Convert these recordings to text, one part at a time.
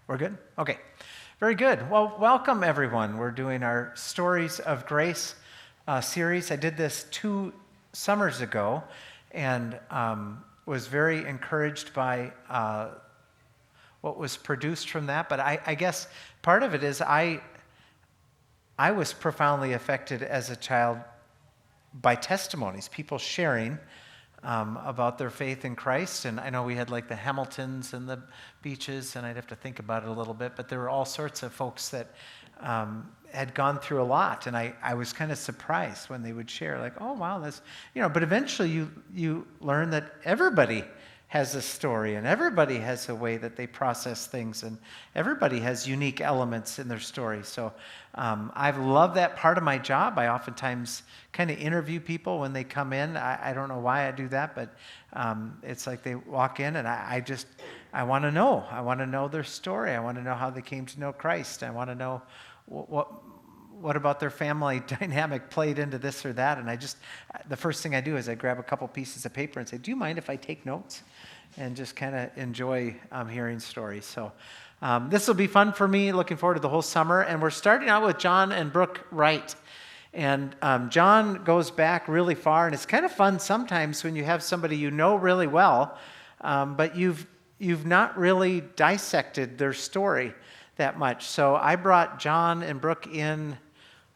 We're good? Okay. Very good. Well, welcome everyone. We're doing our Stories of Grace series. I did this 2 summers ago and was very encouraged by what was produced from that. But I guess part of it is I was profoundly affected as a child by testimonies, people sharing about their faith in Christ. And I know we had like the Hamiltons and the Beaches, and I'd have to think about it a little bit, but there were all sorts of folks that had gone through a lot. And I was kind of surprised when they would share, like, oh, wow, this, but eventually you learn that everybody has a story, and everybody has a way that they process things, and everybody has unique elements in their story. So I've loved that part of my job. I oftentimes kind of interview people when they come in. I don't know why I do that, but it's like they walk in, and I want to know. I want to know their story. I want to know how they came to know Christ. I want to know what about their family dynamic played into this or that. And the first thing I do is I grab a couple pieces of paper and say, do you mind if I take notes? And just kind of enjoy hearing stories. So this will be fun for me. Looking forward to the whole summer. And we're starting out with John and Brooke Wright. And John goes back really far. And it's kind of fun sometimes when you have somebody you know really well, but you've not really dissected their story that much. So I brought John and Brooke in,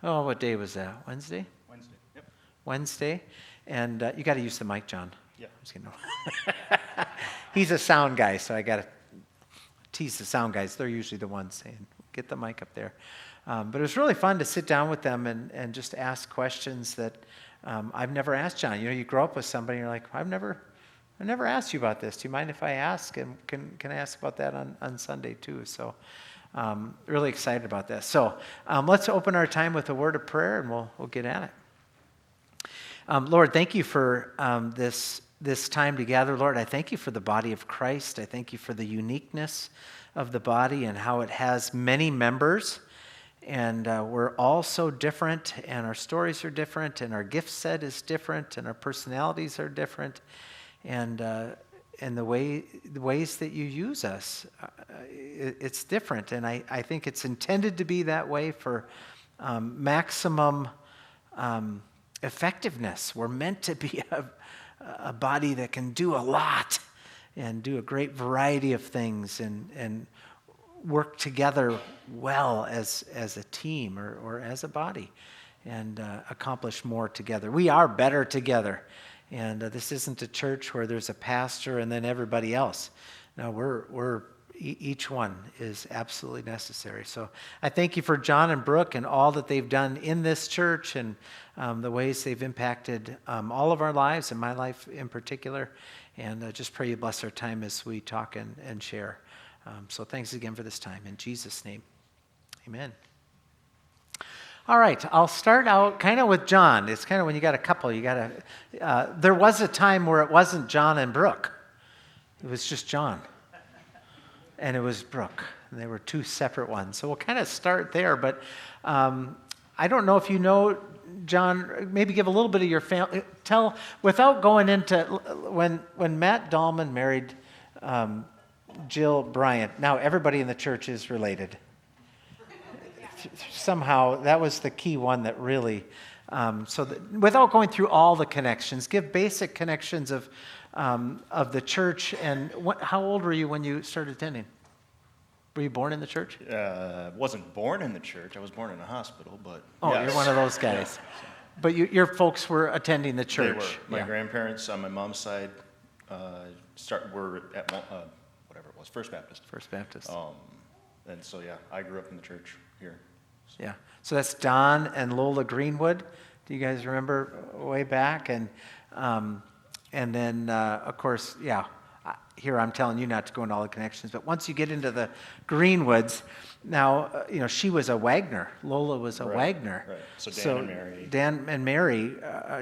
what day was that? Wednesday? Wednesday, yep. Wednesday. And you got to use the mic, John. Yeah. I'm just kidding. He's a sound guy, so I got to tease the sound guys. They're usually the ones saying, get the mic up there. But it was really fun to sit down with them and just ask questions that I've never asked John. You grow up with somebody and you're like, I've never asked you about this. Do you mind if I ask? And can I ask about that on Sunday too? So really excited about this. So let's open our time with a word of prayer, and we'll get at it. Lord, thank you for this time together. Lord, I thank you for the body of Christ. I thank you for the uniqueness of the body and how it has many members. And we're all so different, and our stories are different, and our gift set is different, and our personalities are different. And the ways that you use us, it's different. And I think it's intended to be that way for maximum effectiveness. We're meant to be a body that can do a lot and do a great variety of things and work together well as a team or as a body and accomplish more together. We are better together. And this isn't a church where there's a pastor and then everybody else. No, each one is absolutely necessary. So I thank you for John and Brooke and all that they've done in this church and the ways they've impacted all of our lives and my life in particular. And just pray you bless our time as we talk and share. So thanks again for this time. In Jesus' name, amen. All right, I'll start out kind of with John. It's kind of when you got a couple, there was a time where it wasn't John and Brooke. It was just John. And it was Brooke. And they were 2 separate ones. So we'll kind of start there. But I don't know if you know, John, maybe give a little bit of your family. Tell, without going into, when Matt Dahlman married Jill Bryant, now everybody in the church is related. Somehow that was the key one that really, without going through all the connections, give basic connections of the church. And how old were you when you started attending? Were you born in the church? Wasn't born in the church. I was born in a hospital, but yes. You're one of those guys. Yeah. But your folks were attending the church. They were. My grandparents on my mom's side were at whatever it was, First Baptist. First Baptist. And so I grew up in the church here. So. Yeah. So that's Don and Lola Greenwood. Do you guys remember way back? And then of course, here I'm telling you not to go into all the connections, but once you get into the Greenwoods, now, she was a Wagner. Lola was a Wagner. Right. So Dan and Mary. Dan and Mary.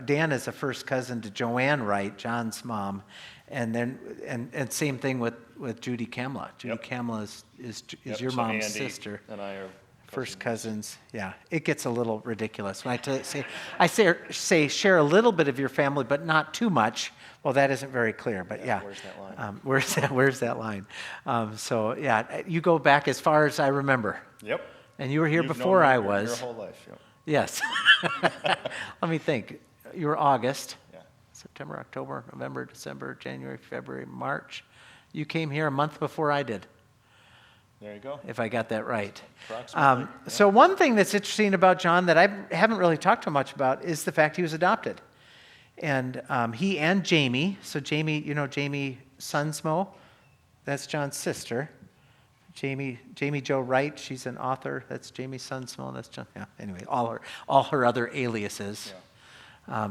Dan is a first cousin to Joanne Wright, John's mom. And then, and same thing with Judy Kamla. Judy Kamla is your mom's Andy sister. And I are first cousins. Yeah, it gets a little ridiculous when I say share a little bit of your family, but not too much. Well, that isn't very clear, but yeah. Where's that line? Where's that line? So yeah, you go back as far as I remember. Yep. And you were here You've before known me I your was. whole life. Yep. Yes. Let me think. You were August, Yeah. September, October, November, December, January, February, March. You came here a month before I did, There you go. if I got that right. Approximately. Yeah. So one thing that's interesting about John that I haven't really talked too much about is the fact he was adopted. And he and Jamie, so Jamie, you know Jamie Sunsmo, that's John's sister. Jamie Jo Wright, she's an author. That's Jamie Sunsmo. That's John. Yeah. Anyway, all her other aliases. Yeah.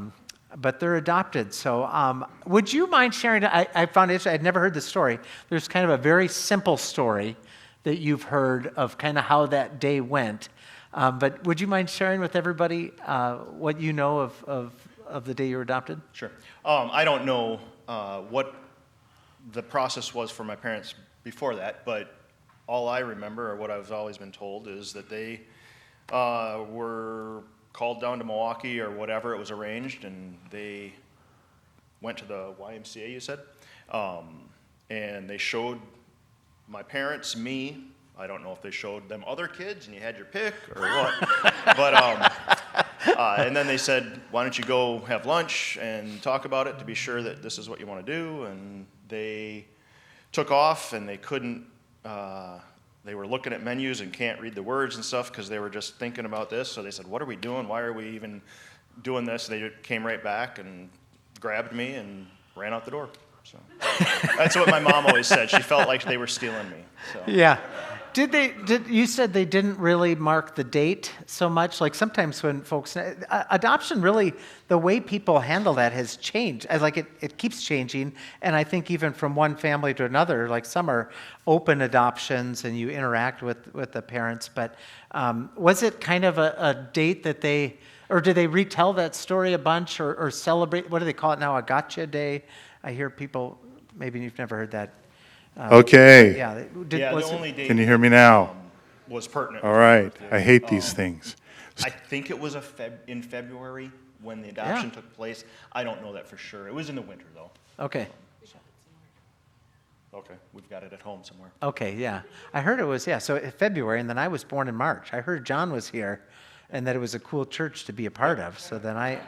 But they're adopted. So would you mind sharing? I found it. I'd never heard the story. There's kind of a very simple story that you've heard of kind of how that day went. But would you mind sharing with everybody what you know of the day you were adopted? Sure. I don't know what the process was for my parents before that, but all I remember, or what I've always been told, is that they were called down to Milwaukee or whatever, it was arranged, and they went to the YMCA, you said, and they showed my parents, me. I don't know if they showed them other kids and you had your pick or what, but and then they said, why don't you go have lunch and talk about it to be sure that this is what you want to do, and they took off, and they couldn't, they were looking at menus and can't read the words and stuff because they were just thinking about this. So they said, what are we doing? Why are we even doing this? They came right back and grabbed me and ran out the door. So that's what my mom always said. She felt like they were stealing me. So. Yeah. You said they didn't really mark the date so much? Like sometimes when folks, adoption really, the way people handle that has changed. Like it keeps changing. And I think even from one family to another, like some are open adoptions and you interact with the parents. But was it kind of a date that or do they retell that story a bunch or celebrate, what do they call it now, a gotcha day? I hear people, maybe you've never heard that. Okay. Yeah. The only date Can you hear me now? was pertinent. All right. I hate these things. I think it was in February when the adoption took place. I don't know that for sure. It was in the winter, though. Okay. Okay, we've got it at home somewhere. Okay, yeah. I heard it was, so in February, and then I was born in March. I heard John was here and that it was a cool church to be a part of. So then I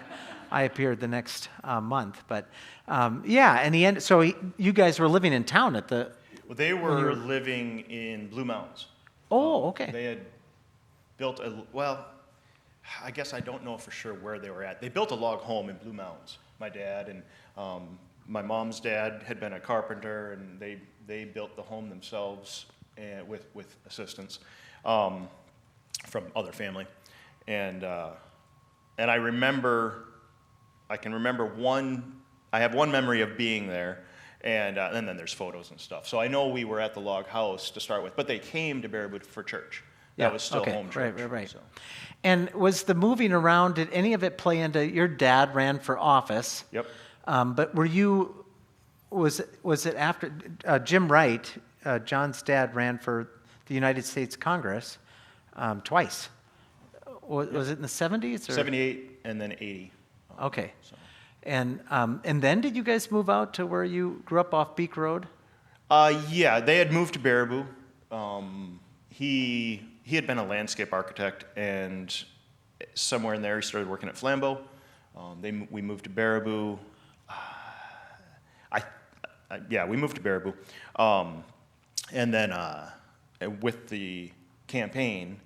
appeared the next month. But and the end. So you guys were living in town at the. Well, they were living in Blue Mountains. Oh, okay. They had built I guess I don't know for sure where they were at. They built a log home in Blue Mountains. My dad and my mom's dad had been a carpenter, and they built the home themselves and with assistance from other family. And I can remember I have one memory of being there, and then there's photos and stuff. So I know we were at the log house to start with, but they came to Baraboo for church. That was still home church. Right. So. And was the moving around, did any of it play into, your dad ran for office? Yep. But was it after, Jim Wright, John's dad, ran for the United States Congress twice. Was it in the 70s? Or? 78 and then 80. Okay. So. And then did you guys move out to where you grew up off Beek Road? Yeah, they had moved to Baraboo. He had been a landscape architect, and somewhere in there he started working at Flambeau. We moved to Baraboo. We moved to Baraboo. And then with the campaign,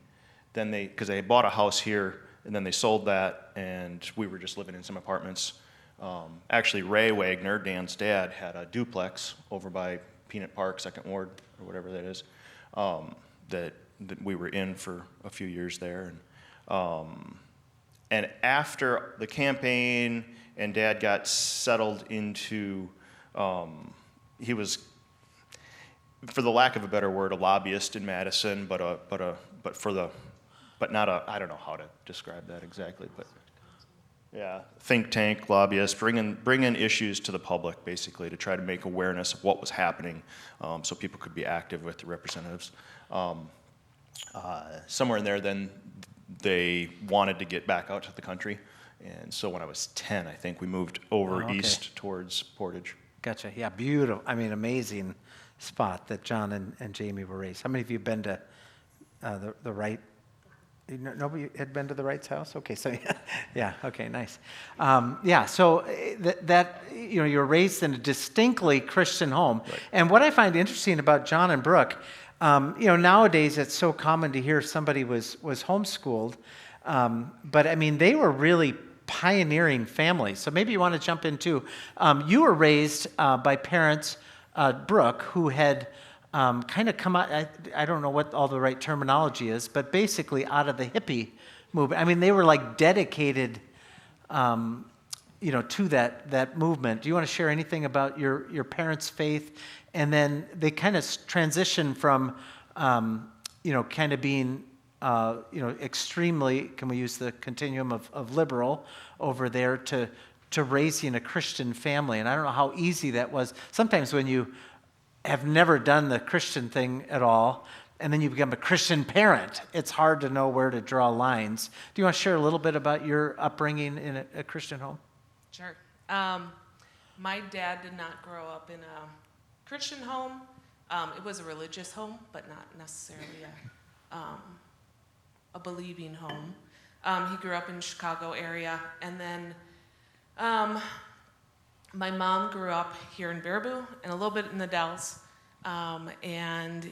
then because they bought a house here, and then they sold that, and we were just living in some apartments. Actually, Ray Wagner, Dan's dad, had a duplex over by Peanut Park, 2nd Ward, or whatever that is, that we were in for a few years there. And after the campaign and Dad got settled into, he was, for the lack of a better word, a lobbyist in Madison, but not a, I don't know how to describe that exactly, but yeah, think tank lobbyist, bringing issues to the public, basically, to try to make awareness of what was happening, so people could be active with the representatives. somewhere in there, then they wanted to get back out to the country. And so when I was 10, I think we moved over east towards Portage. Gotcha. Yeah, beautiful. I mean, amazing spot that John and Jamie were raised. How many of you have been to the Wright? Nobody had been to the Wrights house? Okay, so yeah, okay, nice. So that you were raised in a distinctly Christian home. Right. And what I find interesting about John and Brooke, nowadays it's so common to hear somebody was homeschooled, but I mean, they were really pioneering families. So maybe you want to jump in too. You were raised by parents, Brooke, who had kind of come out, I don't know what all the right terminology is, but basically out of the hippie movement. I mean, they were like dedicated, to that movement. Do you want to share anything about your parents' faith? And then they kind of transition from, kind of being, extremely, can we use the continuum of liberal over there to raising a Christian family. And I don't know how easy that was. Sometimes when you have never done the Christian thing at all, and then you become a Christian parent, it's hard to know where to draw lines. Do you want to share a little bit about your upbringing in a Christian home? Sure. My dad did not grow up in a Christian home. It was a religious home, but not necessarily a believing home. He grew up in the Chicago area, and then my mom grew up here in Baraboo and a little bit in the Dells, and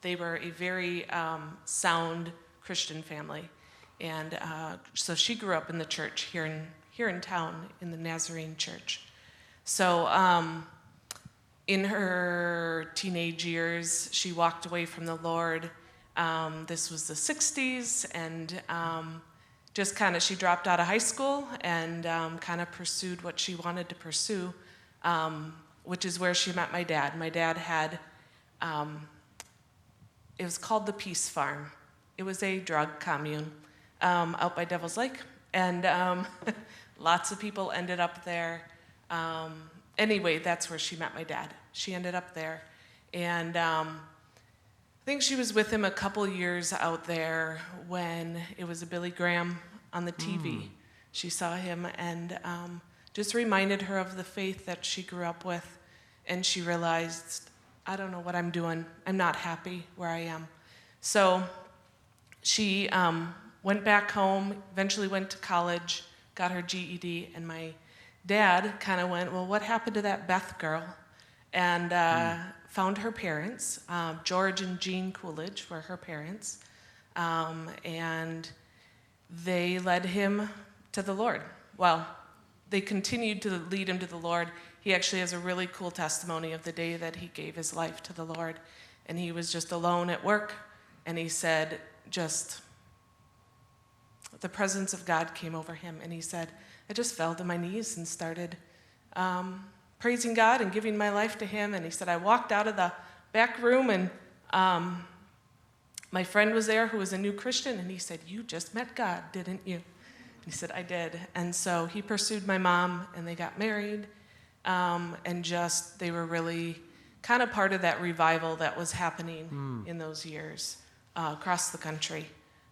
they were a very sound Christian family. And so she grew up in the church here in town, in the Nazarene church. So in her teenage years, she walked away from the Lord. This was the 60s, and just kind of, she dropped out of high school and kind of pursued what she wanted to pursue, which is where she met my dad. My dad had, it was called the Peace Farm. It was a drug commune out by Devil's Lake, and lots of people ended up there. Anyway, that's where she met my dad. She ended up there, and I think she was with him a couple years out there when it was a Billy Graham on the TV. She saw him and just reminded her of the faith that she grew up with, and she realized, I don't know what I'm doing. I'm not happy where I am. So she went back home, eventually went to college, got her GED, and my dad kind of went, well, what happened to that Beth girl? And found her parents. George and Jean Coolidge were her parents. And they led him to the Lord. Well, they continued to lead him to the Lord. He actually has a really cool testimony of the day that he gave his life to the Lord. And he was just alone at work. And he said, just the presence of God came over him. And he said, I just fell to my knees and started praising God and giving my life to him. And he said, I walked out of the back room, and my friend was there who was a new Christian, and he said, you just met God, didn't you? And he said, I did. And so he pursued my mom, and they got married, and just, they were really kind of part of that revival that was happening in those years across the country.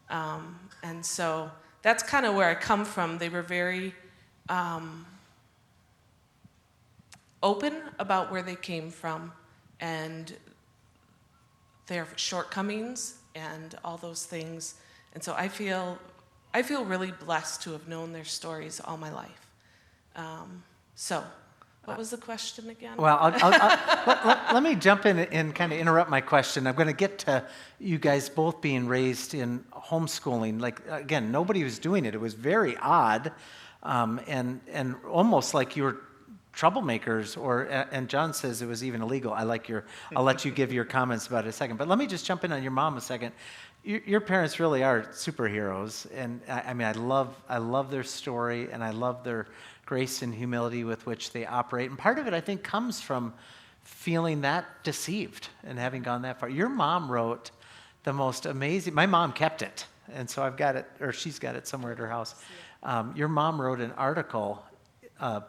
And so that's kind of where I come from. They were very open about where they came from and their shortcomings and all those things. And so I feel really blessed to have known their stories all my life. So what was the question again? Well, let me jump in and kind of interrupt my question. I'm going to get to you guys both being raised in homeschooling. Like, again, nobody was doing it. It was very odd, and almost like you were troublemakers, and John says it was even illegal. I'll let you give your comments about it in a second. But let me just jump in on your mom a second. Your parents really are superheroes, and I mean, I love their story, and I love their grace and humility with which they operate. And part of it, I think, comes from feeling that deceived and having gone that far. Your mom wrote the most amazing, my mom kept it, and so I've got it, or she's got it somewhere at her house. Your mom wrote an article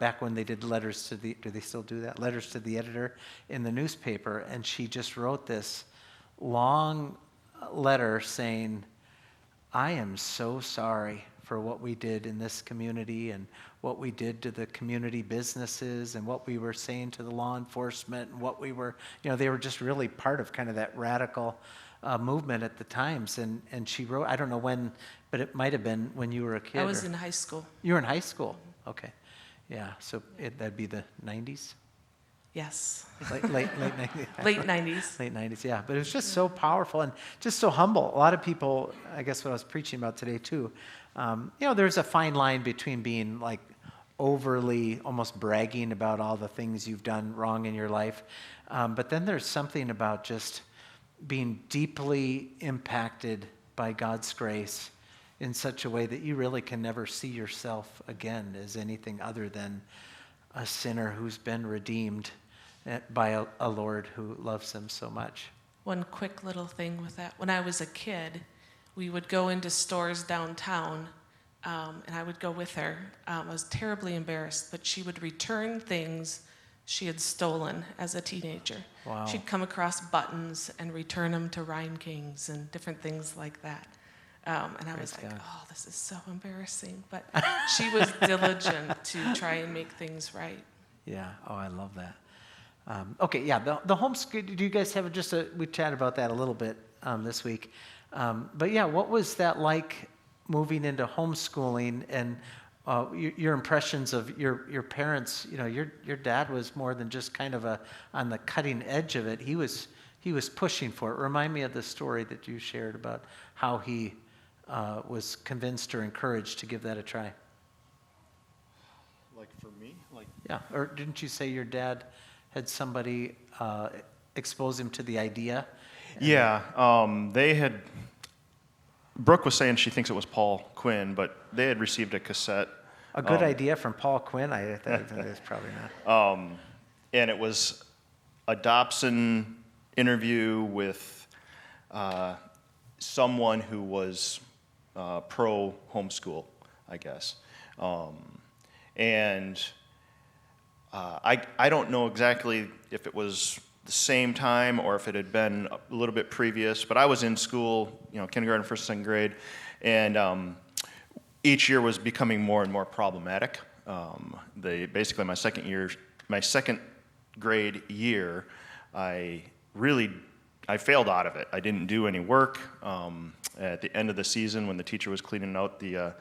back when they did letters to do they still do that? Letters to the editor in the newspaper, and she just wrote this long letter saying, I am so sorry for what we did in this community and what we did to the community businesses and what we were saying to the law enforcement and what we were, they were just really part of kind of that radical movement at the times. And she wrote, I don't know when, but it might have been when you were a kid. I was in high school. You were in high school? Okay. Yeah, so that'd be the 90s? Yes. Late 90s. Late 90s. Late 90s, yeah. But it was just so powerful and just so humble. A lot of people, I guess what I was preaching about today too, there's a fine line between being like overly almost bragging about all the things you've done wrong in your life. But then there's something about just being deeply impacted by God's grace in such a way that you really can never see yourself again as anything other than a sinner who's been redeemed by a Lord who loves them so much. One quick little thing with that. When I was a kid, we would go into stores downtown, and I would go with her. I was terribly embarrassed, but she would return things she had stolen as a teenager. Wow. She'd come across buttons and return them to Ryan King's and different things like that. And I was Praise like, God. oh, this is so embarrassing. But she was diligent to try and make things right. Yeah, oh, I love that. Okay, yeah, the homeschool, do you guys have we chatted about that a little bit this week. But yeah, what was that like moving into homeschooling and your impressions of your parents? Your dad was more than just kind of on the cutting edge of it. He was pushing for it. Remind me of the story that you shared about how he was convinced or encouraged to give that a try. Like for me, Yeah, or didn't you say your dad had somebody expose him to the idea? Yeah, they had. Brooke was saying she thinks it was Paul Quinn, but they had received a cassette. A good idea from Paul Quinn? I think it's probably not. And it was a Dobson interview with someone who was pro homeschool, I guess. I don't know exactly if it was the same time or if it had been a little bit previous, but I was in school, kindergarten, first, second grade, and each year was becoming more and more problematic. Basically my second grade year, I failed out of it. I didn't do any work. At the end of the season, when the teacher was cleaning out the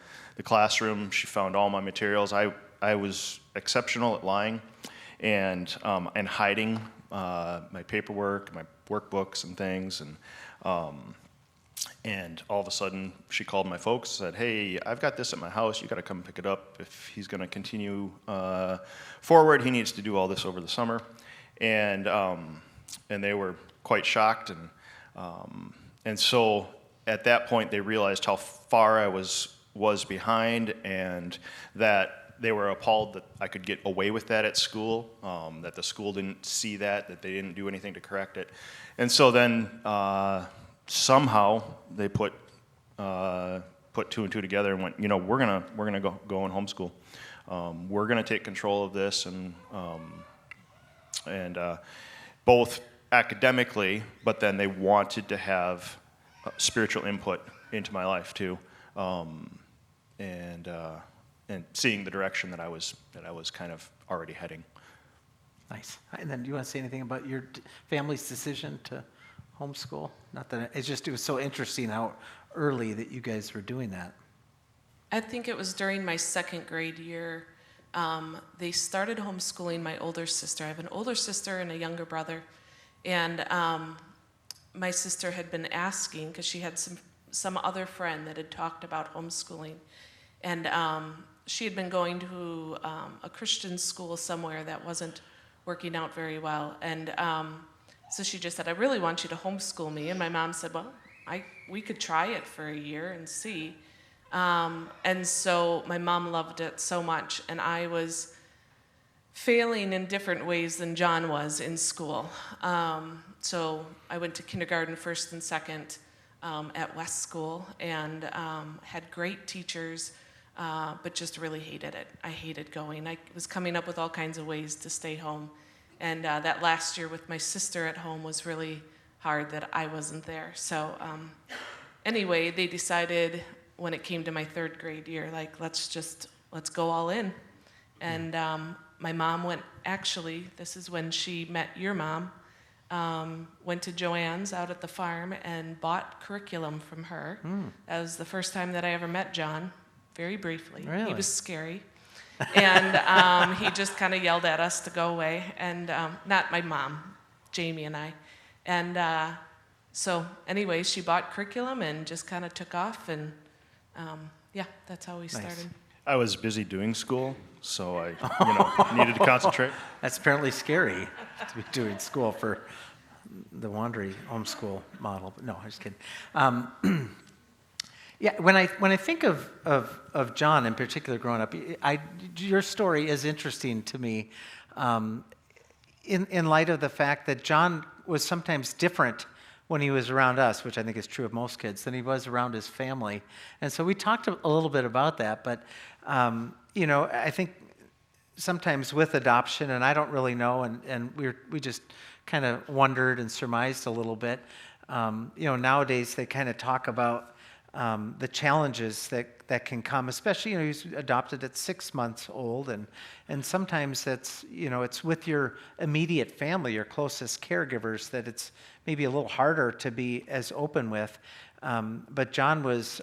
classroom, she found all my materials. I was exceptional at lying and hiding my paperwork, my workbooks and things, and all of a sudden she called my folks, said, "Hey, I've got this at my house. You got to come pick it up. If he's going to continue forward, he needs to do all this over the summer." And they were quite shocked, and so at that point they realized how far I was behind, and that they were appalled that I could get away with that at school, that the school didn't see that they didn't do anything to correct it. And so then somehow they put two and two together and went, we're gonna go and homeschool. We're gonna take control of this, and both academically, but then they wanted to have spiritual input into my life too, and seeing the direction that I was kind of already heading. Nice. And then do you want to say anything about your family's decision to homeschool? Not that it was so interesting how early that you guys were doing that. I think it was during my second grade year. They started homeschooling my older sister. I have an older sister and a younger brother. And my sister had been asking, because she had some other friend that had talked about homeschooling. And she had been going to a Christian school somewhere that wasn't working out very well. And so she just said, "I really want you to homeschool me." And my mom said, "Well, we could try it for a year and see." And so my mom loved it so much, and I was failing in different ways than John was in school. So I went to kindergarten, first and second at West School, and had great teachers, but just really hated it. I hated going. I was coming up with all kinds of ways to stay home. And that last year with my sister at home was really hard that I wasn't there. So anyway, they decided when it came to my 3rd grade year, like, let's go all in. And my mom went, actually, this is when she met your mom, went to Joanne's out at the farm and bought curriculum from her. That was the first time that I ever met John, very briefly. Really? He was scary. And he just kind of yelled at us to go away. And not my mom, Jamie and I. And so anyway, she bought curriculum and just kind of took off. And yeah, that's how we started. I was busy doing school, so I needed to concentrate. That's apparently scary to be doing school for the Wandry homeschool model. But no, I'm just kidding. Yeah, when I think of John in particular growing up, your story is interesting to me in light of the fact that John was sometimes different when he was around us, which I think is true of most kids, than he was around his family. And so we talked a little bit about that, but I think sometimes with adoption, and I don't really know, and we just kind of wondered and surmised a little bit. Nowadays they kind of talk about the challenges that can come, especially, he was adopted at 6 months old, and sometimes that's, it's with your immediate family, your closest caregivers, that it's maybe a little harder to be as open with. But John was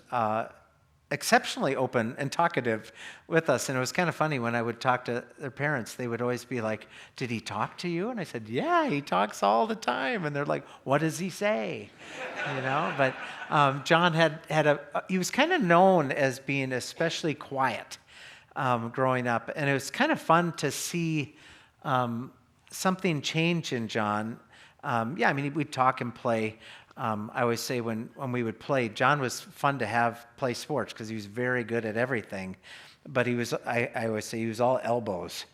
exceptionally open and talkative with us, and it was kind of funny when I would talk to their parents. They would always be like, "Did he talk to you?" And I said, "Yeah, he talks all the time." And they're like, "What does he say?" But John he was kind of known as being especially quiet growing up, and it was kind of fun to see something change in John. We'd talk and play. I always say when we would play, John was fun to play sports because he was very good at everything. But I always say he was all elbows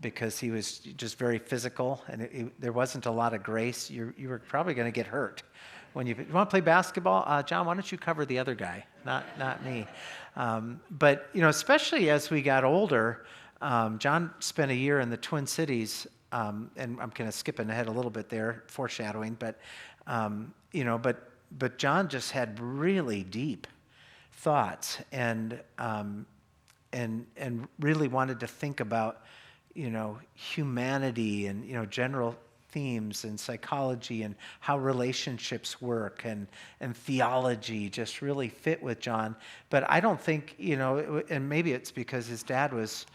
because he was just very physical, and there wasn't a lot of grace. You were probably going to get hurt. When you want to play basketball, John, why don't you cover the other guy, not me? But especially as we got older, John spent a year in the Twin Cities, and I'm kind of skipping ahead a little bit there, foreshadowing, but John just had really deep thoughts and really wanted to think about, humanity and, general themes and psychology and how relationships work and theology just really fit with John. But I don't think, and maybe it's because his dad was,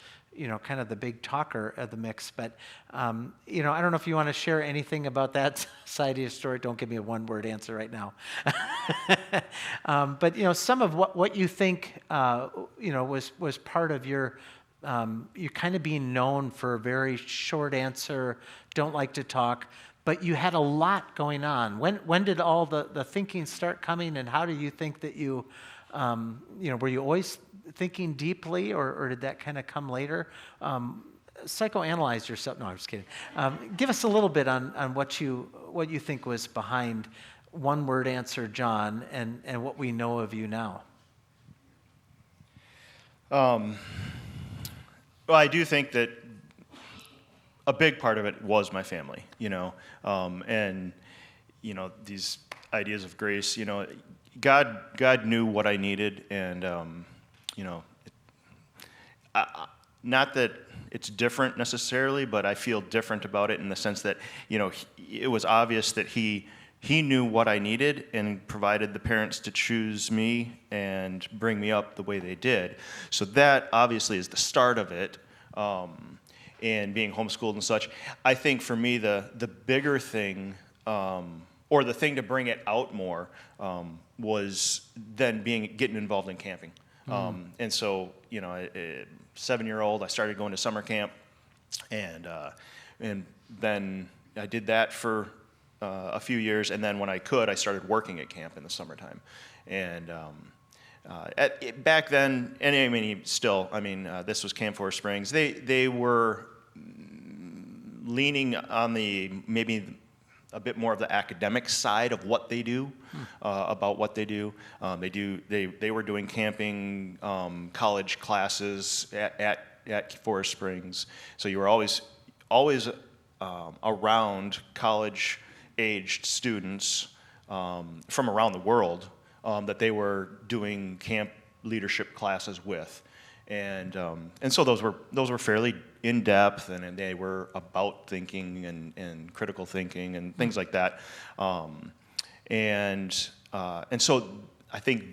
kind of the big talker of the mix. But, I don't know if you want to share anything about that side of your story. Don't give me a one-word answer right now. But, some of what you think, was part of your, you kind of being known for a very short answer, don't like to talk, but you had a lot going on. When did all the thinking start coming, and how do you think that you, were you always thinking deeply, or did that kind of come later? Psychoanalyze yourself. No, I'm just kidding. Give us a little bit on what you think was behind one word answer, John, and what we know of you now. Well, I do think that a big part of it was my family, and these ideas of grace. God knew what I needed, and not that it's different necessarily, but I feel different about it in the sense that it was obvious that He knew what I needed and provided the parents to choose me and bring me up the way they did. So that obviously is the start of it, and being homeschooled and such. I think for me the bigger thing, or the thing to bring it out more, was then getting involved in camping. And so, 7-year-old, I started going to summer camp, and then I did that for a few years, and then when I could, I started working at camp in the summertime. And back then, and still, this was Camp Forest Springs. They were leaning on maybe a bit more of the academic side of what they do, about what they do. They were doing camping, college classes at Forest Springs. So you were always around college aged students from around the world that they were doing camp leadership classes with. And so those were fairly in depth, and they were about thinking and critical thinking and things like that. And so I think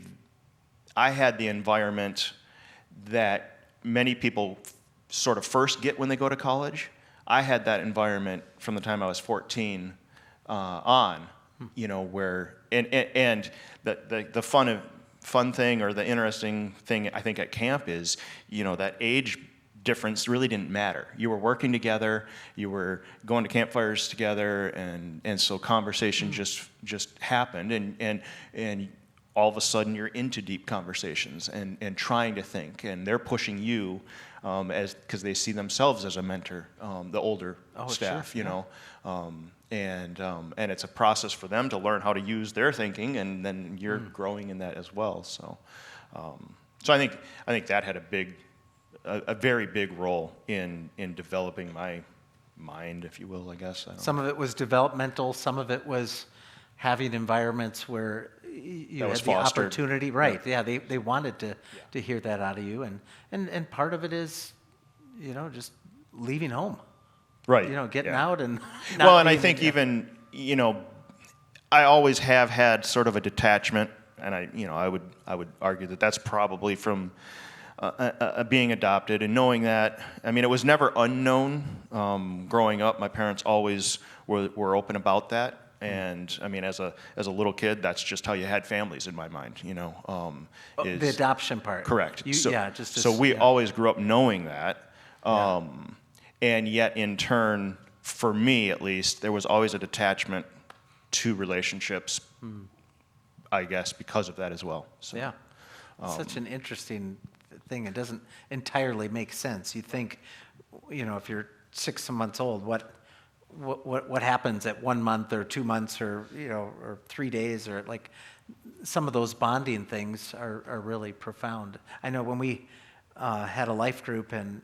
I had the environment that many people sort of first get when they go to college. I had that environment from the time I was 14 on, where and the fun thing or the interesting thing I think at camp is, that age difference really didn't matter. You were working together, you were going to campfires together, and so conversation just happened, and all of a sudden you're into deep conversations and trying to think, and they're pushing you because they see themselves as a mentor, the older staff, sure, and it's a process for them to learn how to use their thinking, and then you're growing in that as well. So I think that had a very big role in developing my mind, if you will, I guess. Some of it was developmental, some of it was having environments where you had the fostered. opportunity. Right, yeah, they wanted to hear that out of you. And part of it is, just leaving home. Right. Getting out and and I think even, I always have had sort of a detachment, and I would argue that that's probably from being adopted and knowing that. I mean, it was never unknown. Growing up, my parents always were open about that. And I mean, as a little kid, that's just how you had families in my mind, the adoption part. Correct. So we always grew up knowing that. And yet, in turn, for me at least, there was always a detachment to relationships, I guess, because of that as well. So, yeah. Such an interesting thing. It doesn't entirely make sense. You think, if you're 6 months old, what happens at 1 month or 2 months or or 3 days, or like some of those bonding things are really profound. I know when we had a life group and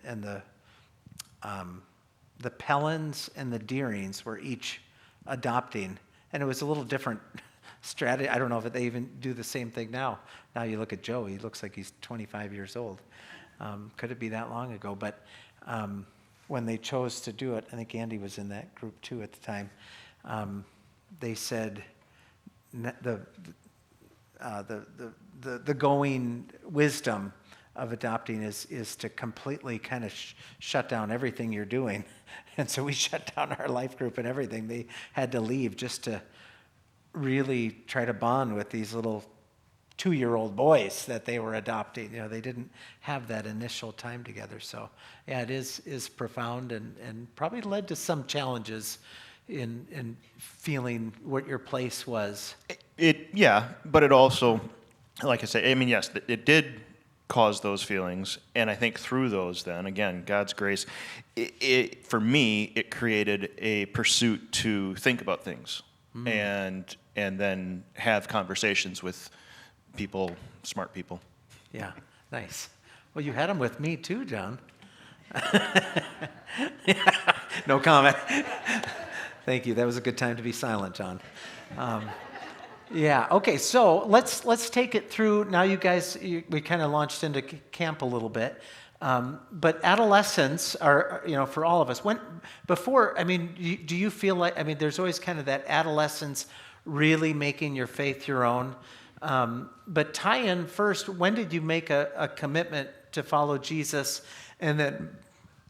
the Pellins and the Deerings were each adopting, and it was a little different strategy. I don't know if they even do the same thing now. Now you look at Joe, he looks like he's 25 years old. Could it be that long ago? But when they chose to do it, I think Andy was in that group too at the time, they said the going wisdom of adopting is to completely kind of shut down everything you're doing. And so we shut down our life group and everything. They had to leave just to really try to bond with these little 2-year-old boys that they were adopting. They didn't have that initial time together. So yeah, it is profound and probably led to some challenges in feeling what your place was. But it also, like I say, I mean, yes, it did cause those feelings, and I think through those, then again, God's grace, for me, it created a pursuit to think about things and then have conversations with people, smart people. Yeah, nice. Well, you had them with me too, John. No comment. Thank you. That was a good time to be silent, John. Yeah. Okay. So let's take it through. Now, you guys, we kind of launched into camp a little bit, but adolescence are, for all of us. Do you feel like? There's always kind of that adolescence really making your faith your own. But tie in first. When did you make a commitment to follow Jesus, and then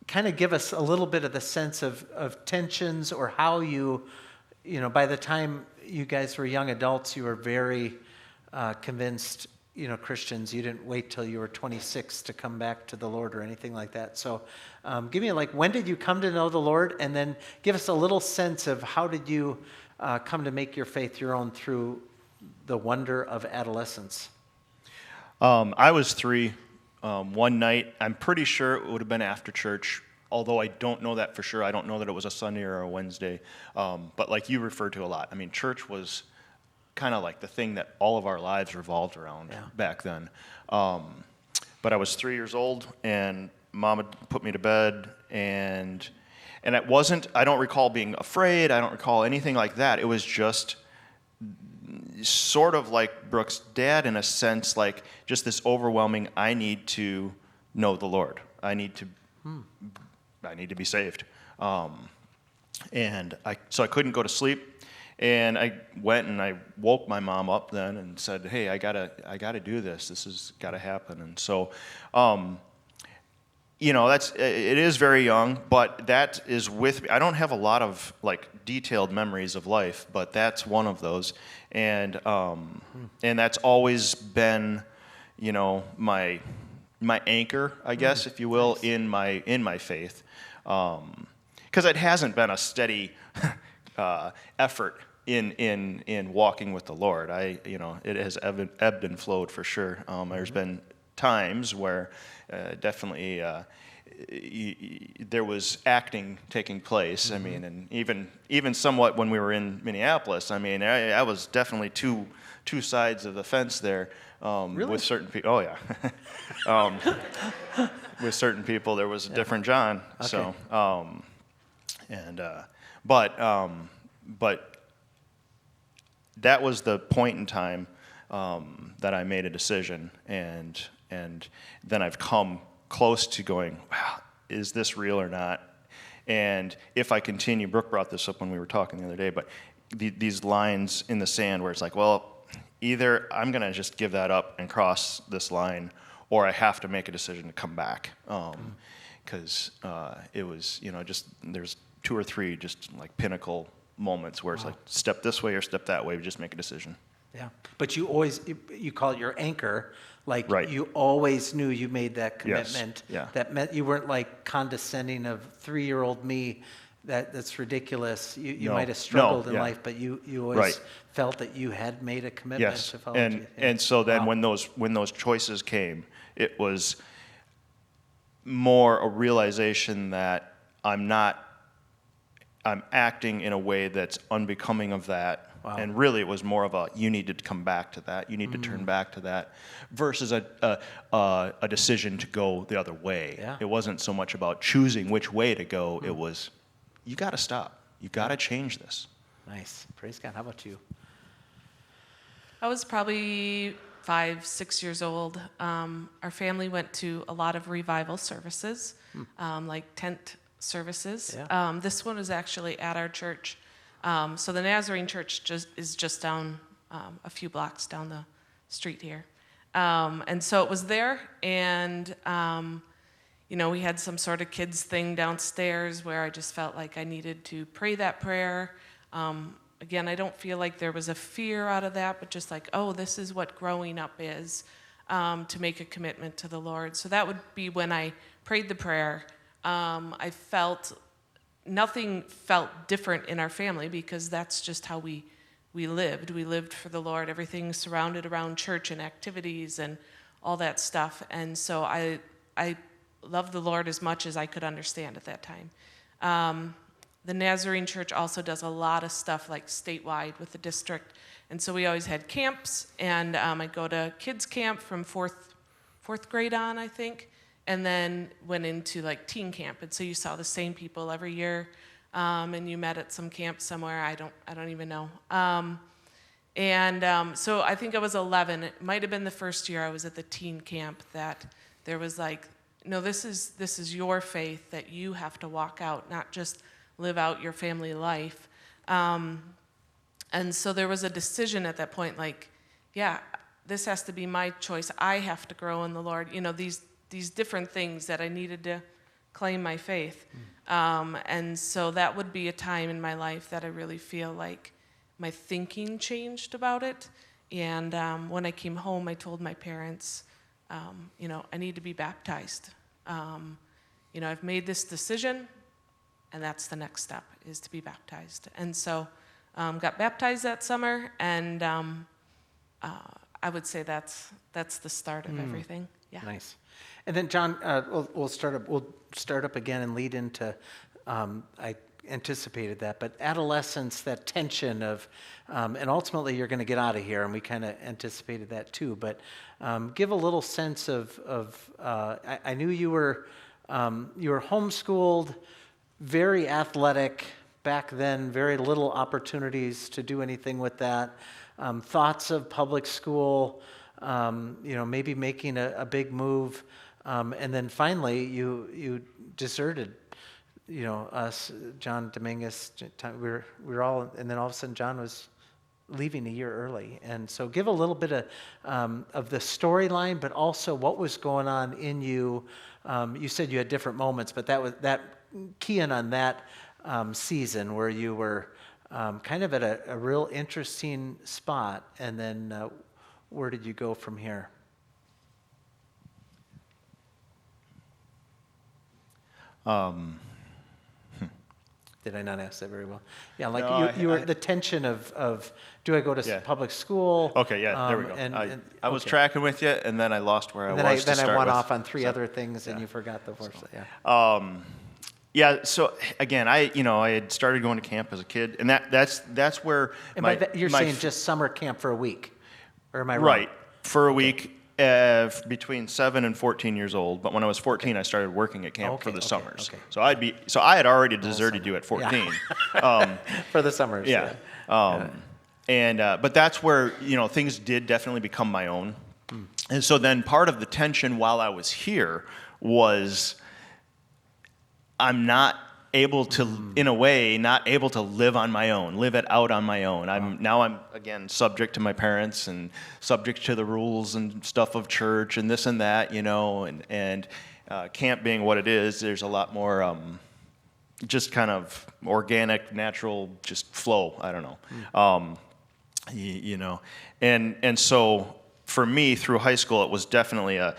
kind of give us a little bit of the sense of tensions, or how you by the time you guys were young adults, you were very convinced, Christians. You didn't wait till you were 26 to come back to the Lord or anything like that. So give me when did you come to know the Lord? And then give us a little sense of how did you come to make your faith your own through the wonder of adolescence. I was 3. One night, I'm pretty sure it would have been after church, although I don't know that for sure. I don't know that it was a Sunday or a Wednesday. But like you referred to a lot, church was kind of like the thing that all of our lives revolved around back then. But I was 3 years old, and Mom had put me to bed, and And I don't recall being afraid. I don't recall anything like that. It was just sort of like Brooke's dad in a sense, like just this overwhelming, I need to know the Lord. I need to be saved. So I couldn't go to sleep. And I went and I woke my mom up then and said, "Hey, I gotta do this. This has got to happen." And so, it is very young, but that is with me. I don't have a lot of like detailed memories of life, but that's one of those, and that's always been, my anchor, I guess, if you will, nice. in my faith, because it hasn't been a steady effort in walking with the Lord. It has ebbed and flowed for sure. There's been times where definitely there was acting taking place. I mean, and even somewhat when we were in Minneapolis. I mean, I was definitely two sides of the fence there. Really? With certain people. Oh yeah. With certain people, there was a different John. Okay. So, but that was the point in time that I made a decision, and then I've come close to going, wow, is this real or not? And if I continue, Brooke brought this up when we were talking the other day, but these lines in the sand where it's like, well, either I'm going to just give that up and cross this line, or I have to make a decision to come back. Because it was, just there's 2 or 3 just like pinnacle moments where it's like step this way or step that way, just make a decision. Yeah, but you always, you call it your anchor, like right. You always knew you made that commitment. Yes. Yeah. That meant you weren't like condescending of 3-year-old me, that's ridiculous. You might have struggled in life, but you always right. felt that you had made a commitment to follow Jesus. And so then when those choices came, it was more a realization that I'm acting in a way that's unbecoming of that. Wow. And really it was more of a, you need to come back to that. You need to turn back to that versus a decision to go the other way. Yeah. It wasn't so much about choosing which way to go. It was, you got to stop. You got to change this. Nice. Praise God. How about you? I was probably 5, 6 years old. Our family went to a lot of revival services, like tent services. Yeah. This one was actually at our church. So the Nazarene Church is just down a few blocks down the street here. And so it was there, and we had some sort of kids thing downstairs where I just felt like I needed to pray that prayer. Again, I don't feel like there was a fear out of that, but just like, oh, this is what growing up is, to make a commitment to the Lord. So that would be when I prayed the prayer. I felt nothing felt different in our family because that's just how we lived. We lived for the Lord. Everything surrounded around church and activities and all that stuff. And so I loved the Lord as much as I could understand at that time. The Nazarene Church also does a lot of stuff like statewide with the district. And so we always had camps, and I'd go to kids camp from fourth grade on, I think, and then went into like teen camp. And so you saw the same people every year, and you met at some camp somewhere. I don't even know. So I think I was 11. It might have been the first year I was at the teen camp that there was like, no, this is your faith that you have to walk out, not just live out your family life. And so there was a decision at that point, like, yeah, this has to be my choice. I have to grow in the Lord. These different things that I needed to claim my faith. And so that would be a time in my life that I really feel like my thinking changed about it. And when I came home, I told my parents, I need to be baptized. I've made this decision, and that's the next step, is to be baptized. And so got baptized that summer, and I would say that's the start of everything. Yeah. Nice. And then John, we'll start up again and lead into. I anticipated that, but adolescence, that tension of, and ultimately you're going to get out of here, and we kind of anticipated that too. But give a little sense of. I knew you were homeschooled. very athletic back then, very little opportunities to do anything with that. Thoughts of public school, maybe making a big move. And then finally, you deserted, us, John Dominguez. We were all, and then all of a sudden, John was leaving a year early. And so give a little bit of the storyline, but also what was going on in you. You said you had different moments, but key in on that season where you were kind of at a real interesting spot. And then where did you go from here? Did I not ask that very well? Yeah, like No, you were the tension of do I go to public school? Okay, yeah, there we go. I was tracking with you, and then I lost where I was to start Then I went with. off on three other things, and you forgot the first. Yeah. Yeah. So again, I had started going to camp as a kid, and that's where And by that, you're saying just summer camp for a week, or am I wrong? right for a week. Between 7 and 14 years old, but when I was 14, I started working at camp for the summers. Okay. So I had already deserted you at 14. For the summers. Yeah. But that's where things did definitely become my own. And so then part of the tension while I was here was I'm not able to, in a way, not able to live on my own, live it out on my own. I'm again subject to my parents and subject to the rules and stuff of church and this and that, and camp being what it is, there's a lot more just kind of organic, natural, just flow. I don't know, and so. For me, through high school, it was definitely a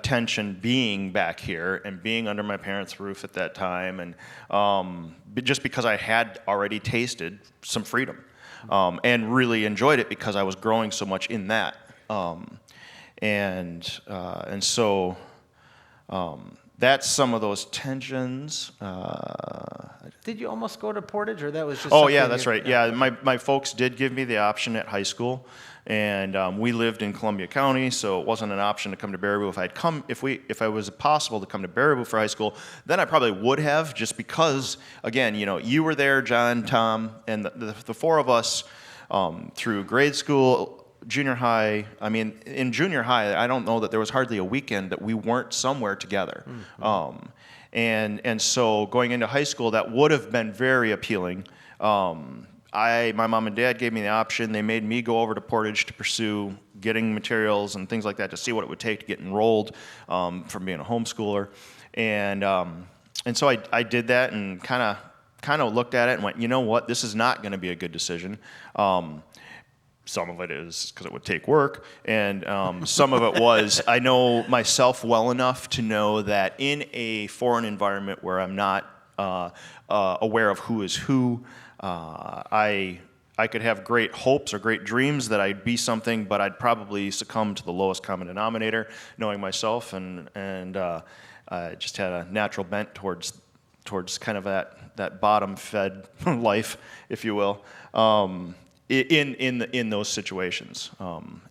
tension being back here and being under my parents' roof at that time, and just because I had already tasted some freedom and really enjoyed it because I was growing so much in that, and so that's some of those tensions. Did you almost go to Portage, or that was just? Oh yeah, that's right. Yeah, my folks did give me the option at high school. And we lived in Columbia County, so it wasn't an option to come to Baraboo. If I was possible to come to Baraboo for high school, then I probably would have, just because, again, you were there, John, Tom, and the four of us through grade school, junior high. I mean, in junior high, I don't know that there was hardly a weekend that we weren't somewhere together. Mm-hmm. And so going into high school, that would have been very appealing. My mom and dad gave me the option. They made me go over to Portage to pursue getting materials and things like that to see what it would take to get enrolled from being a homeschooler. And so I did that and kind of looked at it and went, you know what, this is not going to be a good decision. Some of it is because it would take work, and some of it was I know myself well enough to know that in a foreign environment where I'm not aware of who is who, I could have great hopes or great dreams that I'd be something, but I'd probably succumb to the lowest common denominator, knowing myself, and I just had a natural bent towards kind of that bottom-fed life, if you will, in those situations.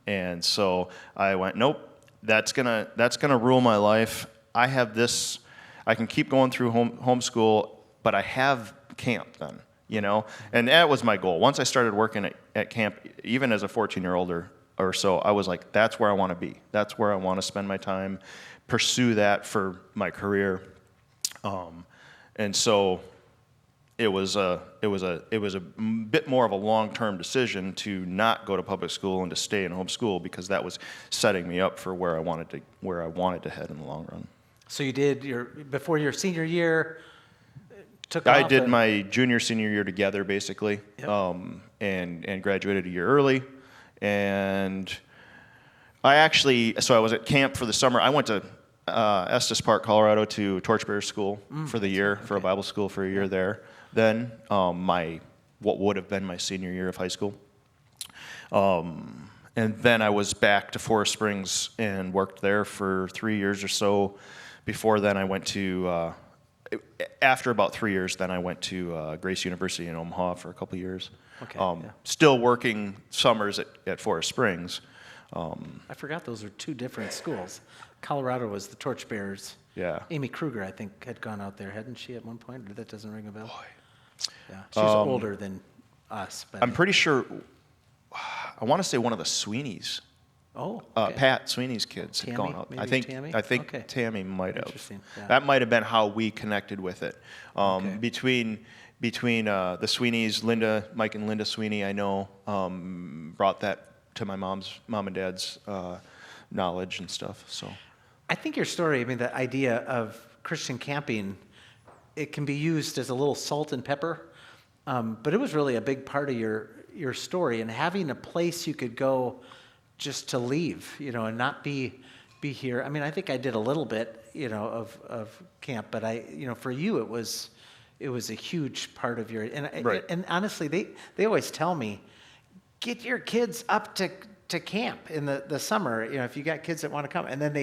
And so I went, nope, that's gonna rule my life. I have this. I can keep going through homeschool, but I have camp then. And that was my goal. Once I started working at camp, even as a 14-year-old or so, I was like, that's where I want to be. That's where I want to spend my time, pursue that for my career. And so it was a bit more of a long-term decision to not go to public school and to stay in homeschool, because that was setting me up for where I wanted to head in the long run. So you did before your senior year. I did my junior, senior year together, basically, yep. And graduated a year early. And I was at camp for the summer. I went to Estes Park, Colorado, to Torchbearer School for the year, for a Bible school for a year there. Then what would have been my senior year of high school. And then I was back to Forest Springs and worked there for 3 years or so. Before then, I went to... After about 3 years, then I went to Grace University in Omaha for a couple years. Okay, Still working summers at Forest Springs. I forgot those are two different schools. Colorado was the Torchbearers. Yeah. Amy Kruger, I think, had gone out there, hadn't she, at one point? Or that doesn't ring a bell? Boy. Yeah, she's older than us. But I'm pretty sure, I want to say one of the Sweeneys, Oh, okay. Pat Sweeney's kids had Tammy? gone out. Maybe Tammy? I think Okay. Tammy might have. Interesting, yeah. That might have been how we connected with it. Okay. Between the Sweeneys, Mike and Linda Sweeney, I know, brought that to my mom and dad's knowledge and stuff. So I think your story, I mean, the idea of Christian camping, it can be used as a little salt and pepper, but it was really a big part of your story, and having a place you could go just to leave, and not be here. I mean, I think I did a little bit, of camp, but for you, it was a huge part of your, Right. and honestly, they always tell me, get your kids up to camp in the summer, if you got kids that want to come. And then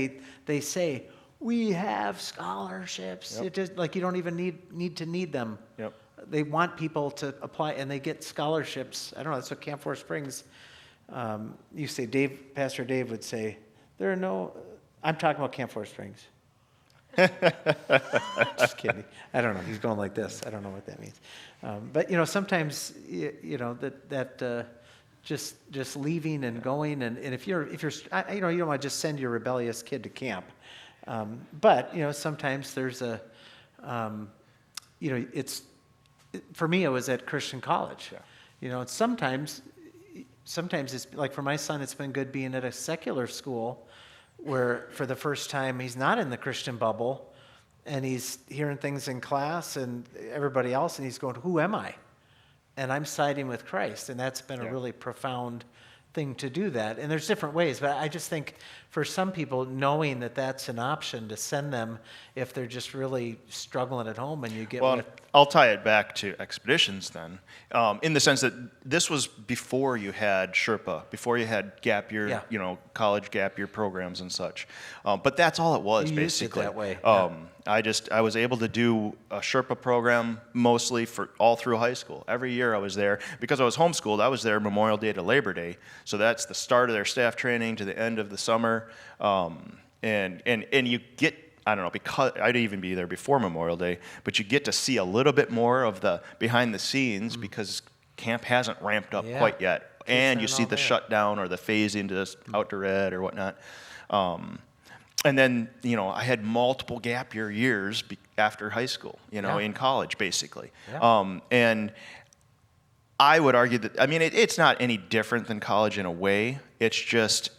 they say, we have scholarships. Yep. It just, like, you don't even need them. Yep. They want people to apply, and they get scholarships. I don't know, that's what Camp 4 Springs, you say, Pastor Dave would say, there are no, I'm talking about Camp 4 Springs. Just kidding. I don't know. He's going like this. I don't know what that means. But sometimes that just leaving and going, and if you're you don't want to just send your rebellious kid to camp. But sometimes there's for me, it was at Christian college. Yeah. And sometimes it's like, for my son, it's been good being at a secular school where for the first time he's not in the Christian bubble, and he's hearing things in class and everybody else, and he's going, who am I? And I'm siding with Christ. And that's been a really profound thing to do that. And there's different ways, but I just think for some people, knowing that that's an option to send them if they're just really struggling at home, and you get Well, with... I'll tie it back to expeditions then, in the sense that this was before you had Sherpa, before you had gap year, college gap year programs and such. But that's all it was, You used it basically. that way, I was able to do a Sherpa program mostly for all through high school. Every year I was there. Because I was homeschooled, I was there Memorial Day to Labor Day. So that's the start of their staff training to the end of the summer. And you get, I don't know, because I'd even be there before Memorial Day, but you get to see a little bit more of the behind the scenes because camp hasn't ramped up quite yet. And you see the shutdown or the phase into this out to red or whatnot. And then, I had multiple gap years after high school, in college, basically. Yeah. And I would argue that, I mean, it's not any different than college in a way. It's just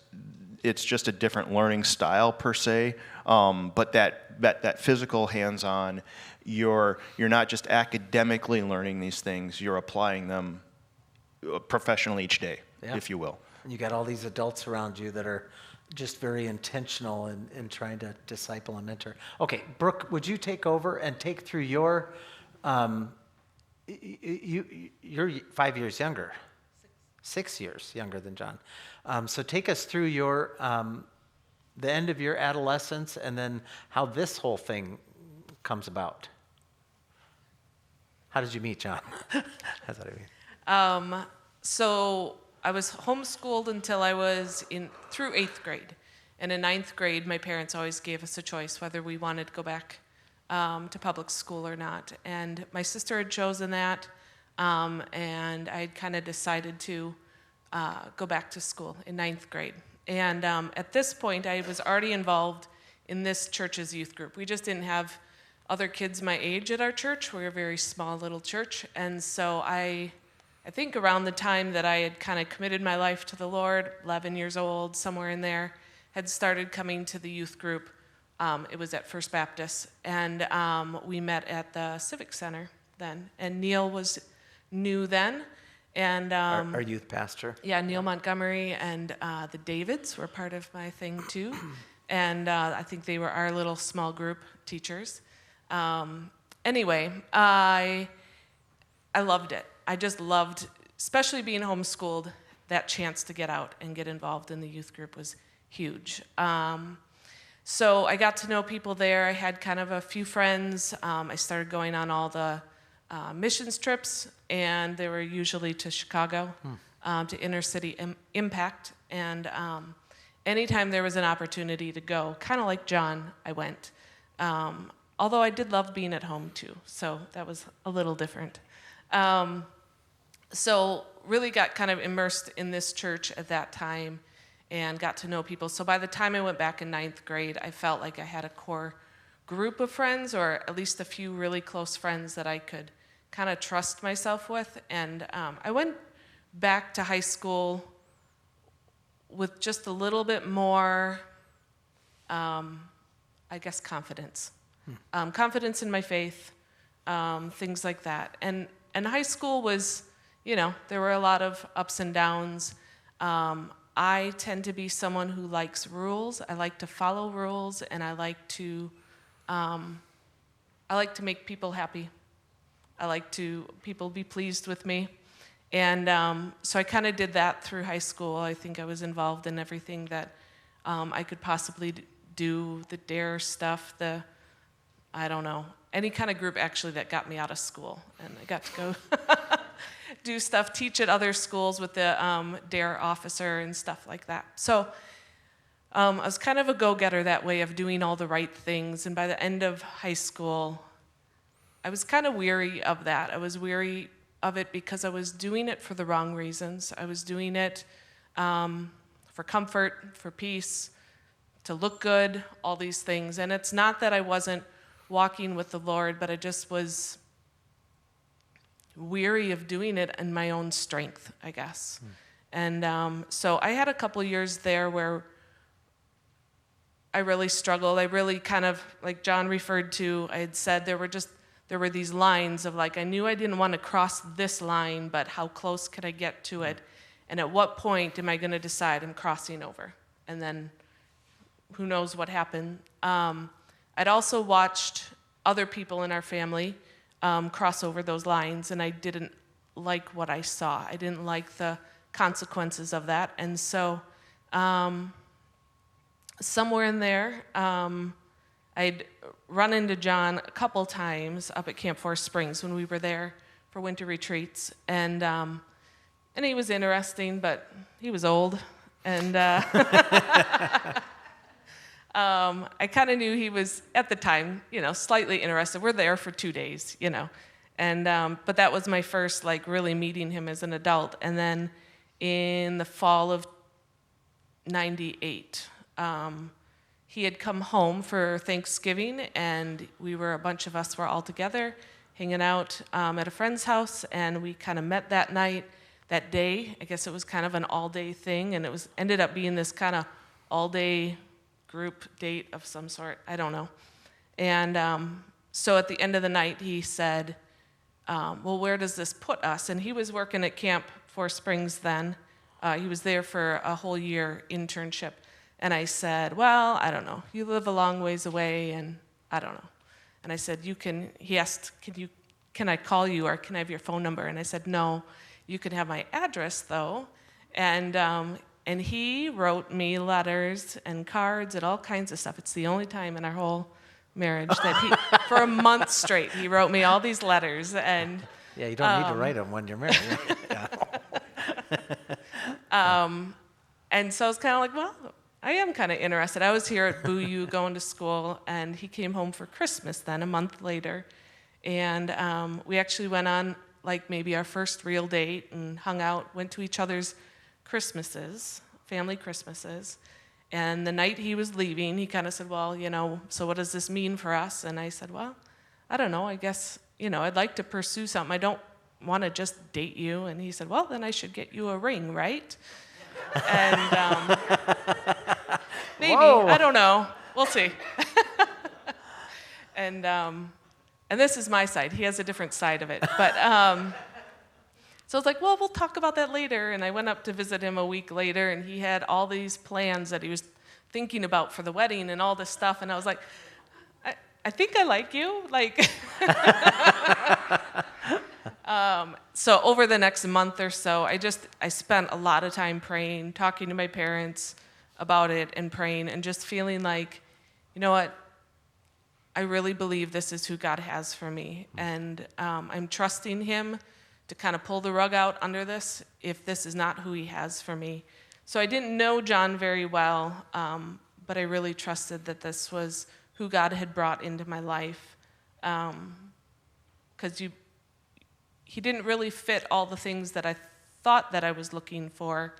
a different learning style per se. But that physical hands-on, you're not just academically learning these things, you're applying them professionally each day, if you will. And you got all these adults around you that are just very intentional in trying to disciple and mentor. Okay, Brooke, would you take over and take through your, you're 5 years younger. 6 years younger than John. So take us through your, the end of your adolescence, and then how this whole thing comes about. How did you meet John? That's what I mean. So I was homeschooled until I was through 8th grade. And in 9th grade, my parents always gave us a choice whether we wanted to go back to public school or not. And my sister had chosen that, and I had kind of decided to go back to school in 9th grade. And at this point, I was already involved in this church's youth group. We just didn't have other kids my age at our church. We were a very small little church. And so I think around the time that I had kind of committed my life to the Lord, 11 years old, somewhere in there, had started coming to the youth group. It was at First Baptist. And we met at the Civic Center then. And Neil was new then. And Our youth pastor. yeah, Neil Montgomery and the Davids were part of my thing too. And I think they were our little small group teachers. Anyway, I loved it. I just loved, especially being homeschooled, that chance to get out and get involved in the youth group was huge. So I got to know people there. I had kind of a few friends. I started going on all the missions trips, and they were usually to Chicago, to inner city impact. And anytime there was an opportunity to go, kind of like John, I went. Although I did love being at home too, so that was a little different. So really got kind of immersed in this church at that time and got to know people. So by the time I went back in 9th grade, I felt like I had a core group of friends, or at least a few really close friends that I could kind of trust myself with. And I went back to high school with just a little bit more, I guess, confidence. Confidence in my faith, things like that. And high school was, there were a lot of ups and downs. I tend to be someone who likes rules. I like to follow rules, and I like to make people happy. I like to people be pleased with me. And so I kind of did that through high school. I think I was involved in everything that I could possibly do, the DARE stuff, any kind of group actually that got me out of school. And I got to go do stuff, teach at other schools with the DARE officer and stuff like that. So I was kind of a go-getter that way of doing all the right things. And by the end of high school, I was kind of weary of that. I was weary of it because I was doing it for the wrong reasons. I was doing it for comfort, for peace, to look good, all these things. And it's not that I wasn't walking with the Lord, but I just was weary of doing it in my own strength, I guess. And so I had a couple years there where I really struggled. I really kind of, like John referred to, I had said there were these lines of like, I knew I didn't want to cross this line, but how close could I get to it? And at what point am I going to decide I'm crossing over? And then who knows what happened. I'd also watched other people in our family cross over those lines, and I didn't like what I saw. I didn't like the consequences of that. And so somewhere in there, I'd run into John a couple times up at Camp Forest Springs when we were there for winter retreats. And he was interesting, but he was old. And I kind of knew he was, at the time, slightly interested. We're there for 2 days, And but that was my first, really meeting him as an adult. And then in the fall of 98, he had come home for Thanksgiving, and a bunch of us were all together, hanging out at a friend's house, and we kind of met that night, that day. I guess it was kind of an all-day thing, and it ended up being this kind of all-day group date of some sort. I don't know. And so at the end of the night, he said, well, where does this put us? And he was working at Camp Forest Springs then. He was there for a whole year internship. And I said, well, I don't know. You live a long ways away, and I don't know. And I said, he asked, can I call you, or can I have your phone number? And I said, no, you can have my address, though. And he wrote me letters and cards and all kinds of stuff. It's the only time in our whole marriage that for a month straight, he wrote me all these letters. And yeah, you don't need to write them when you're married. And so I was kind of like, well, I am kind of interested. I was here at Boo U going to school, and he came home for Christmas then, a month later. And we actually went on maybe our first real date and hung out, went to each other's Christmases, family Christmases. And the night he was leaving, he kind of said, well, so what does this mean for us? And I said, well, I don't know. I guess, I'd like to pursue something. I don't want to just date you. And he said, well, then I should get you a ring, right? And maybe, Whoa. I don't know. We'll see. And this is my side. He has a different side of it. But so I was like, well, we'll talk about that later. And I went up to visit him a week later, and he had all these plans that he was thinking about for the wedding and all this stuff. And I was like, I think I like you. So over the next month or so, I spent a lot of time praying, talking to my parents about it and praying, and just feeling like, you know what? I really believe this is who God has for me. And I'm trusting him to kind of pull the rug out under this if this is not who he has for me. So I didn't know John very well, but I really trusted that this was who God had brought into my life, because he didn't really fit all the things that I thought that I was looking for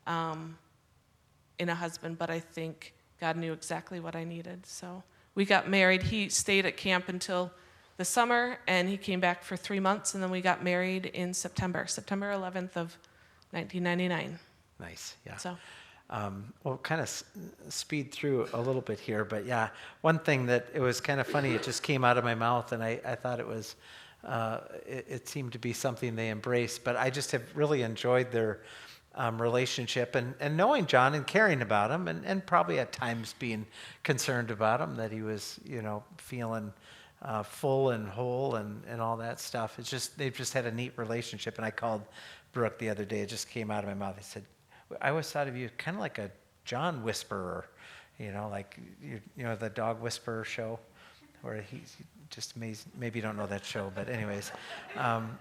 in a husband, but I think God knew exactly what I needed. So we got married. He stayed at camp until the summer, and he came back for 3 months, and then we got married in September 11th of 1999. Nice, yeah. So, we'll kind of speed through a little bit here, but yeah, one thing that it was kind of funny, it just came out of my mouth, and I thought it was, it seemed to be something they embraced, but I just have really enjoyed their relationship and knowing John and caring about him, and probably at times being concerned about him, that he was, feeling full and whole and all that stuff. It's just, they've just had a neat relationship. And I called Brooke the other day, it just came out of my mouth. I said, I always thought of you kind of like a John whisperer, like, the dog whisperer show, where he's just amazing. Maybe you don't know that show, but anyways,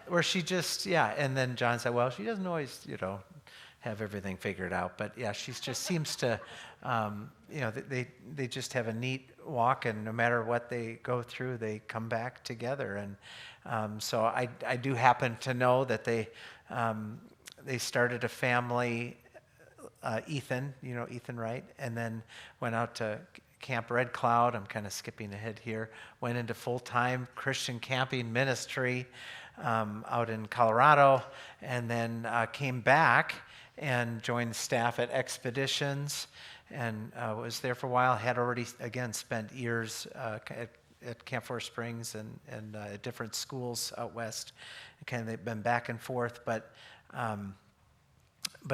where she just, and then John said, well, she doesn't always, have everything figured out, but yeah, she just seems to, they just have a neat walk, and no matter what they go through, they come back together. And so I do happen to know that they started a family, Ethan, Ethan Wright, and then went out to Camp Red Cloud. I'm kind of skipping ahead here. Went into full-time Christian camping ministry out in Colorado, and then came back and joined staff at Expeditions, and was there for a while. Had already, again, spent years at Camp Forest Springs and at different schools out west. Kind of they've been back and forth, but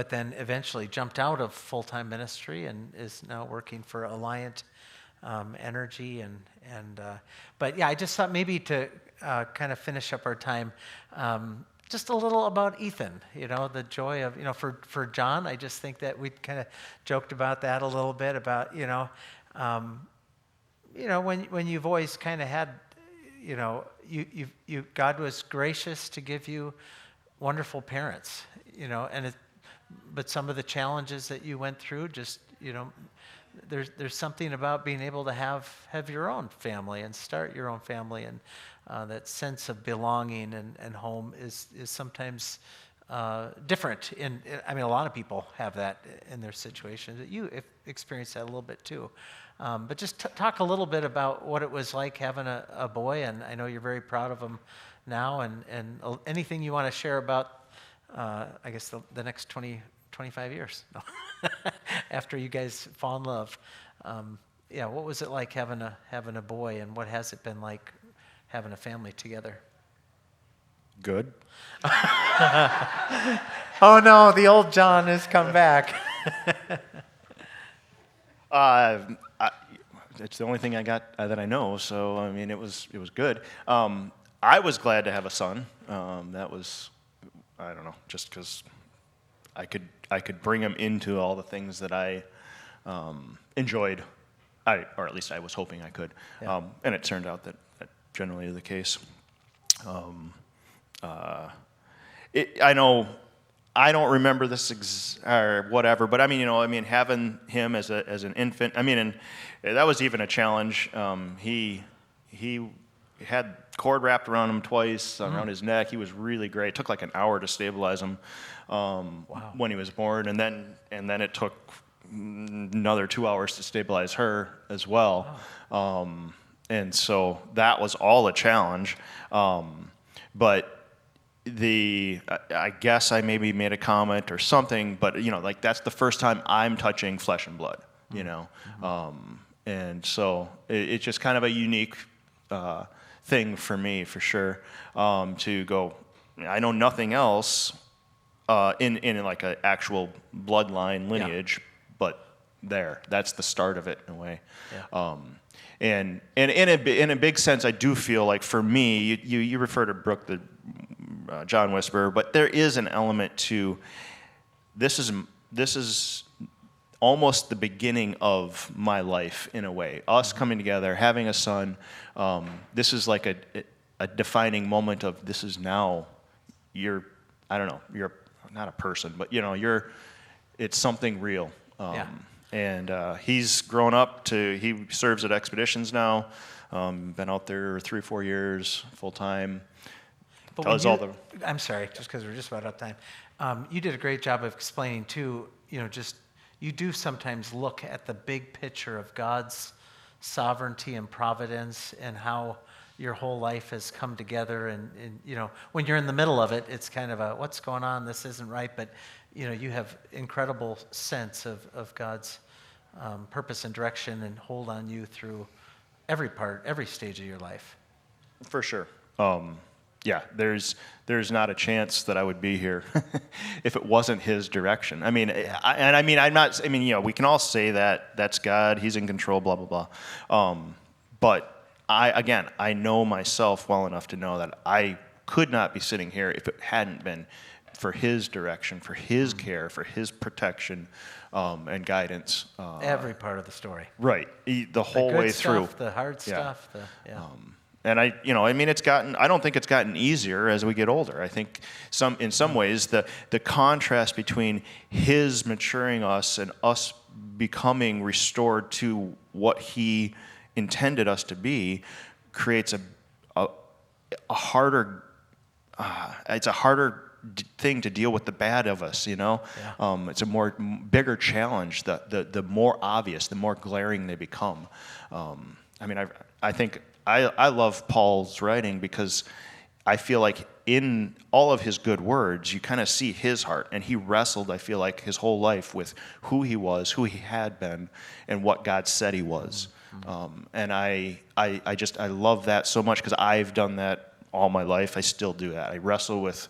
then eventually jumped out of full-time ministry and is now working for Alliant Energy. But yeah, I just thought maybe to kind of finish up our time, just a little about Ethan, the joy of, for John. I just think that we kind of joked about that a little bit about, when you've always kind of had, God was gracious to give you wonderful parents, but some of the challenges that you went through, just, there's something about being able to have your own family and start your own family, and that sense of belonging and home is sometimes different. I mean, a lot of people have that in their situation. You experienced that a little bit too. But just talk a little bit about what it was like having a boy, and I know you're very proud of him now, and anything you want to share about, I guess, the next 25 years after you guys fall in love. What was it like having a boy, and what has it been like having a family together? Good. Oh no, the old John has come back. It's the only thing I got that I know. So I mean, it was good. I was glad to have a son. That was, I don't know, just because I could bring him into all the things that I enjoyed, or at least I was hoping I could. Yeah. And it turned out that generally the case. I know I don't remember this or whatever, but I mean, having him as an infant, and that was even a challenge. He had cord wrapped around him twice, around his neck. He was really great. It took like an hour to stabilize him when he was born, and then it took another 2 hours to stabilize her as well. Wow. And so that was all a challenge. But I guess I maybe made a comment or something, but like that's the first time I'm touching flesh and blood, and so it's just kind of a unique thing for me, for sure, to go. I know nothing else in like an actual bloodline lineage, but that's the start of it in a way. Yeah. And in a big sense, I do feel like for me, you refer to Brooke, the John Whisperer, but there is an element to this is almost the beginning of my life in a way. Us coming together, having a son, this is like a defining moment of this is now you're not a person, but it's something real. And he's grown up he serves at expeditions now. Been out there 3 or 4 years, full time. But Does all the I'm sorry, just because we're just about out of time. You did a great job of explaining too. Just you do sometimes look at the big picture of God's sovereignty and providence and how your whole life has come together. And when you're in the middle of it, it's kind of a what's going on? This isn't right. But you have incredible sense of God's purpose and direction and hold on you through every stage of your life. For sure. Yeah, there's not a chance that I would be here if it wasn't his direction. I mean, we can all say that that's God, he's in control, blah, blah, blah. But I know myself well enough to know that I could not be sitting here if it hadn't been for his direction, for his care, for his protection and guidance. Every part of the story. Right, the whole way through. The hard stuff, And I don't think it's gotten easier as we get older. I think in some ways the contrast between his maturing us and us becoming restored to what he intended us to be creates a harder thing to deal with the bad of us, Yeah. It's a bigger challenge. The more obvious, the more glaring they become. I think I love Paul's writing because I feel like in all of his good words, you kind of see his heart, and he wrestled, I feel like, his whole life with who he was, who he had been, and what God said he was. And I love that so much because I've done that all my life. I still do that. I wrestle with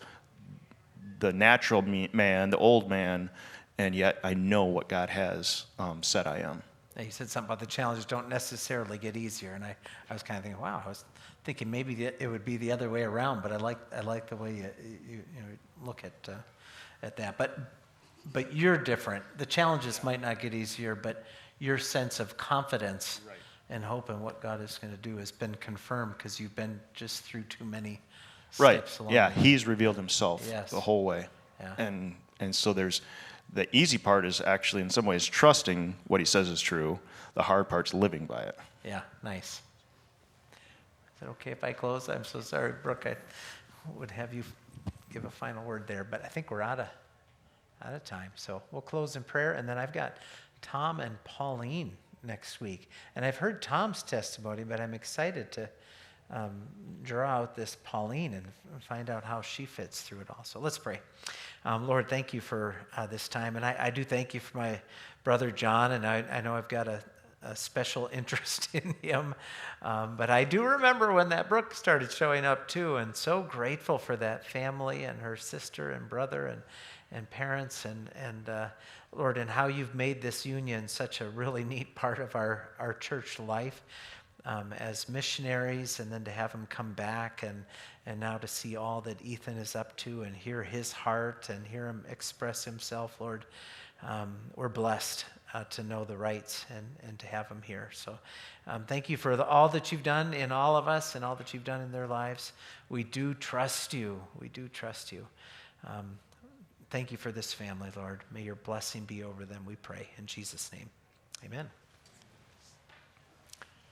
the natural man, the old man, and yet I know what God has said I am. You said something about the challenges don't necessarily get easier, and I was kind of thinking, wow, I was thinking maybe it would be the other way around, but I like the way you look at that. But you're different. The challenges might not get easier, but your sense of confidence and hope in what God is going to do has been confirmed because you've been just through too many steps along. Yeah, he's revealed himself the whole way. Yeah. And so there's the easy part is actually in some ways trusting what he says is true. The hard part's living by it. Yeah, nice. Is it okay if I close? I'm so sorry, Brooke. I would have you give a final word there, but I think we're out of time. So we'll close in prayer, and then I've got Tom and Pauline next week. And I've heard Tom's testimony, but I'm excited to draw out this Pauline and find out how she fits through it all. So let's pray. Lord, thank you for this time. And I do thank you for my brother John, and I know I've got a special interest in him. But I do remember when that Brooke started showing up too, and so grateful for that family and her sister and brother and parents and Lord, and how you've made this union such a really neat part of our church life. As missionaries, and then to have him come back and now to see all that Ethan is up to and hear his heart and hear him express himself, Lord, we're blessed to know the Wrights and to have him here. So thank you for all that you've done in all of us and all that you've done in their lives. We do trust you. We do trust you. Thank you for this family, Lord. May your blessing be over them, we pray. In Jesus' name, amen.